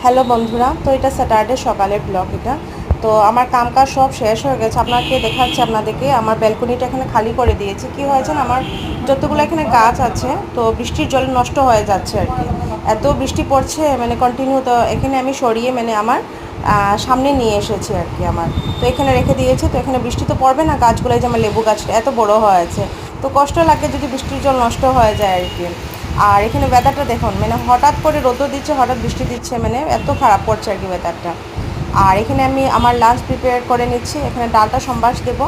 Hello বন্ধুরা, তো এটা স্যাটারডে সকালের ব্লগ। এটা তো আমার কাজ সব শেষ হয়ে গেছে। আপনাকে দেখাচ্ছি আপনাদেরকে আমার ব্যালকনিটা এখানে খালি করে দিয়েছি। কি হয়েছে না, আমার যতগুলো এখানে গাছ আছে তো বৃষ্টির জলে নষ্ট হয়ে যাচ্ছে আর কি। এত বৃষ্টি পড়ছে মানে কন্টিনিউ, তো এখানে আমি সরিয়ে মানে আমার সামনে নিয়ে এসেছি আর কি। আমার তো এখানে রেখে দিয়েছি। তো এখানে বৃষ্টি তো পড়বে না, গাছগুলো যে আমার লেবু গাছটা এত বড় হয়েছে, তো কষ্ট লাগে যদি বৃষ্টির জল নষ্ট হয়ে যায় আর কি। আর এখানে ওয়েদারটা দেখুন, মানে হঠাৎ করে রোদও দিচ্ছে, হঠাৎ বৃষ্টি দিচ্ছে, মানে এত খারাপ পড়ছে আর কি ওয়েদারটা। আর এখানে আমি আমার লাঞ্চ প্রিপেয়ার করে নিচ্ছি। এখানে ডালটা সম্বাস দেবো,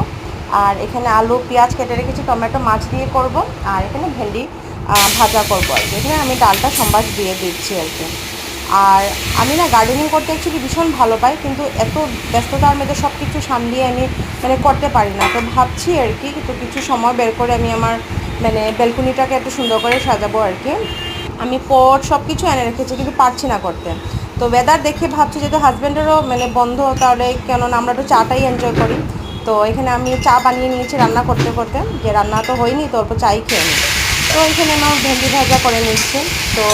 আর এখানে আলু পেঁয়াজ কেটে রেখেছি, টমেটো মাছ দিয়ে করব, আর এখানে ভেন্ডি ভাজা করবো আর কি। এখানে আমি ডালটা সম্বাস দিয়ে দিচ্ছি আর কি। আর আমি না গার্ডেনিং করতে অ্যাকচুয়ালি ভীষণ ভালো পাই, কিন্তু এত ব্যস্ততার মধ্যে সব কিছু সামলিয়ে আমি মানে করতে পারি না। তো ভাবছি আর কি, তো কিছু সময় বের করে আমি আমার মানে ব্যালকনিটাকে একটু সুন্দর করে সাজাবো আর কি। আমি পট সব কিছু এনে রেখেছি, কিন্তু পারছি না করতে। তো ওয়েদার দেখে ভাবছি যেহেতু হাজব্যান্ডেরও মানে বন্ধ, তাহলে কেননা আমরা একটু চাটাই এনজয় করি। তো এখানে আমি চা বানিয়ে নিয়েছি রান্না করতে করতে, যে রান্না তো হয়নি, তো অল্প চাই খেয়ে নিই। তো এখানে আমার ভেন্ডি ভাজা করে নিচ্ছি। তো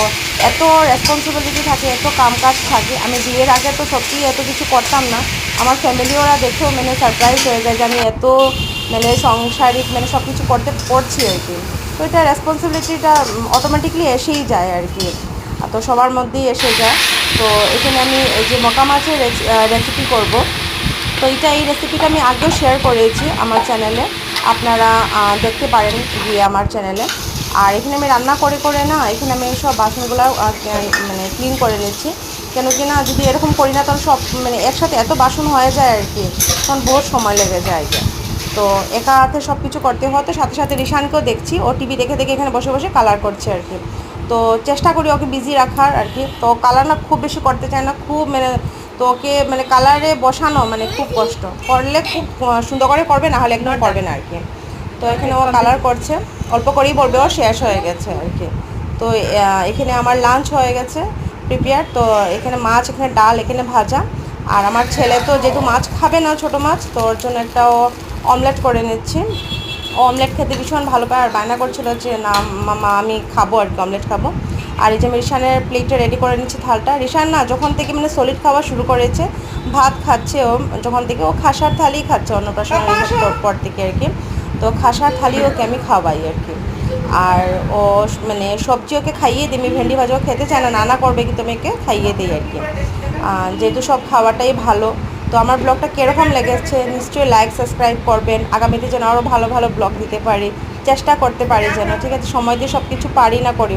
এত রেসপন্সিবিলিটি থাকে, এত কাজ থাকে। আমি বিয়ের আগে তো সত্যিই এত কিছু করতাম না। আমার ফ্যামিলি ওরা দেখেও মানে সারপ্রাইজ হয়ে যায় যে আমি এত মানে সাংসারিক মানে সব কিছু করতে পারছি আর কি। তো এটা রেসপন্সিবিলিটিটা অটোমেটিকলি এসেই যায় আর কি, তো সবার মধ্যেই এসে যায়। তো এখানে আমি এই যে মকা মাছের রেসিপি করব। তো এই রেসিপিটা আমি আগেও শেয়ার করেছি আমার চ্যানেলে, আপনারা দেখতে পারেন গিয়ে আমার চ্যানেলে। আর এখানে আমি রান্না করে করে না, এখানে আমি সব বাসনগুলো মানে ক্লিন করে নিচ্ছি। কেন কি না, যদি এরকম করি না তখন সব মানে একসাথে এত বাসন হয়ে যায় আর কি, তখন বহুত সময় লেগে যায়। তো একা হাতে সব কিছু করতে হতো, সাথে সাথে রিশানকেও দেখছি, ও টিভি দেখে দেখে এখানে বসে বসে কালার করছে আর কি। তো চেষ্টা করি ওকে বিজি রাখার আর কি। তো কালার না খুব বেশি করতে চায় না, খুব মানে তো ওকে মানে কালারে বসানো মানে খুব কষ্ট। করলে খুব সুন্দর করে করবে, না হলে একদম করবে না আর কি। তো এখানে ও কালার করছে, অল্প করেই বলবে, ও শেষ হয়ে গেছে আর কি। তো এখানে আমার লাঞ্চ হয়ে গেছে প্রিপেয়ার। তো এখানে মাছ, এখানে ডাল, এখানে ভাজা। আর আমার ছেলে তো যেহেতু মাছ খাবে না, ছোটো মাছ, তো ওর জন্য একটা অমলেট করে নিচ্ছি। ও অমলেট খেতে ভীষণ ভালো পায়, আর বায়না করছিল যে না মামা আমি খাবো আর কি, অমলেট খাবো। আর এই যে আমি রিশানের প্লেটটা রেডি করে নিচ্ছি, থালটা। রিশান না যখন থেকে মানে সলিড খাওয়া শুরু করেছে, ভাত খাচ্ছে ও যখন থেকে, ও খাসার থালি খাচ্ছে অন্নপ্রাশনের পর থেকে আর কি। তো খাসার থালি ওকে আমি খাওয়াই আর কি। আর ও মানে সবজি ওকে খাইয়ে দিই, আমি ভেন্ডি ভাজাও খেতে চায় না, নানা করবে কিন্তু আমি ওকে খাইয়ে দিই আর কি। যেহেতু সব খাওয়াটাই ভালো। তো আমার ব্লগটা কীরকম লেগেছে নিশ্চয়ই লাইক সাবস্ক্রাইব করবেন। আগামীতে যেন আরও ভালো ভালো ব্লগ দিতে পারি, চেষ্টা করতে পারি যেন, ঠিক আছে? সময় দিয়ে সব কিছু পারি না করি